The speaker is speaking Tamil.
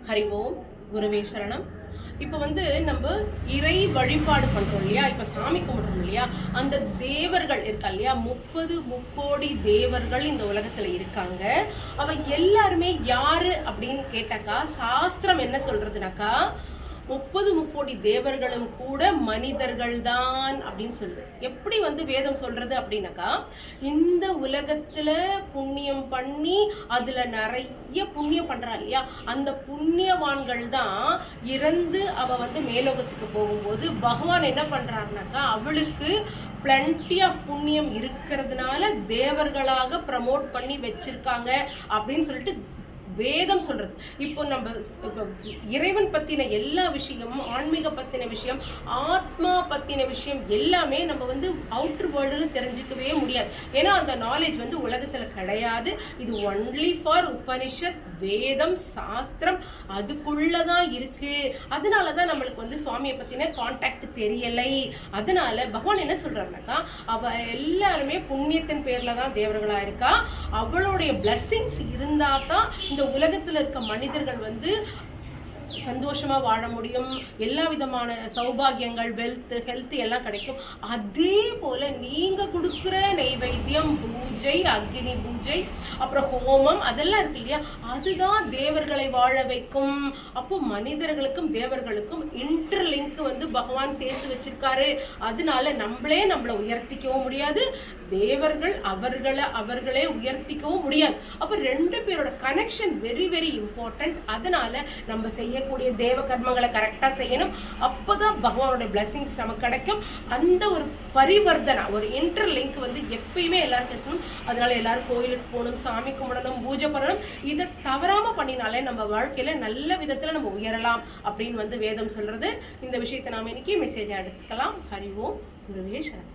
ஹரி ஓம் குருவே சரணம். இப்போ நம்ம இறை வழிபாடு பண்றோம் இல்லையா, இப்ப சாமி கும்பிடுறோம் இல்லையா, அந்த தேவர்கள் இருக்கா இல்லையா, 30 முக்கோடி தேவர்கள் இந்த உலகத்துல இருக்காங்க. அவ எல்லாருமே யாரு அப்படின்னு கேட்டாக்கா, சாஸ்திரம் என்ன சொல்றதுனாக்கா 30 முக்கோடி தேவர்களும் கூட மனிதர்கள் தான் அப்படின்னு சொல்லுது. எப்படி வேதம் சொல்றது அப்படின்னாக்கா, இந்த உலகத்துல புண்ணியம் பண்ணி அதுல நிறைய புண்ணியம் பண்றா இல்லையா, அந்த புண்ணியவான்கள் தான் இறந்து அவ மேலோகத்துக்கு போகும்போது பகவான் என்ன பண்றாருனாக்கா, அவளுக்கு பிளண்டி ஆஃப் புண்ணியம் இருக்கிறதுனால தேவர்களாக ப்ரமோட் பண்ணி வச்சிருக்காங்க அப்படின்னு சொல்லிட்டு வேதம் சொல்றது. இப்போ இறைவன் பத்தின எல்லா விஷயமும், ஆன்மீக பத்தின விஷயம், ஆத்மா பத்தின விஷயம் எல்லாமே நம்ம அவுட்டர் வேர்ல்டுல தெரிஞ்சுக்கவே முடியாது. ஏன்னா அந்த நாலேஜ் உலகத்துல கிடையாது. இது ஒன்லி ஃபார் உபனிஷத், வேதம், சாஸ்திரம், அதுக்குள்ளதான் இருக்கு. அதனாலதான் நம்மளுக்கு சுவாமியை பத்தின கான்டாக்ட் தெரியலை. அதனால பகவான் என்ன சொல்றாருனாக்கா, அவ எல்லாருமே புண்ணியத்தின் பேர்ல தான் தேவர்களா இருக்கா. அவளுடைய பிளஸ்ஸிங்ஸ் இருந்தா தான் இந்த உலகத்துல இருக்க மனிதர்கள் சந்தோஷமா வாழ முடியும். எல்லா விதமான சௌபாகியங்கள், வெல்த், ஹெல்த் எல்லாம் கிடைக்கும். அதே போல நீங்க கொடுக்குற நெய்வேத்தியம், பூஜை, அக்னி பூஜை, அப்புறம் ஹோமம், அதெல்லாம் இருக்கு இல்லையா, அதுதான் தேவர்களை வாழ வைக்கும். அப்போ மனிதர்களுக்கும் தேவர்களுக்கும் இன்டர்லிங்க் பகவான் சேர்த்து வச்சிருக்காரு. அதனால நம்மள உயர்த்திக்கவும் முடியாது, தேவர்கள் அவர்களே உயர்த்திக்கவும் முடியாது. அப்ப ரெண்டு பேரோட கனெக்ஷன் வெரி வெரி இம்பார்ட்டன்ட். அதனால நம்ம செய்யக்கூடிய தேவ கர்மங்களை கரெக்டா செய்யணும். அப்பதான் பகவானோட பிளஸிங்ஸ் நமக்கு கிடைக்கும். அந்த ஒரு பரிவர்த்தனை, ஒரு இன்டர்லிங்க் எப்பயுமே எல்லாரும் இருக்கணும். அதனால எல்லாரும் கோயிலுக்கு போகணும், சாமி கும்பிடணும், பூஜை பண்ணணும். இதை தவறாம பண்ணினாலே நம்ம வாழ்க்கையில நல்ல விதத்துல நம்ம உயரலாம் அப்படின்னு வேதம் சொல்றது. இந்த விஷயத்தை நாம இன்னைக்கு மெசேஜ் எடுத்துக்கலாம். ஹரி ஓம் குருவே சரணம்.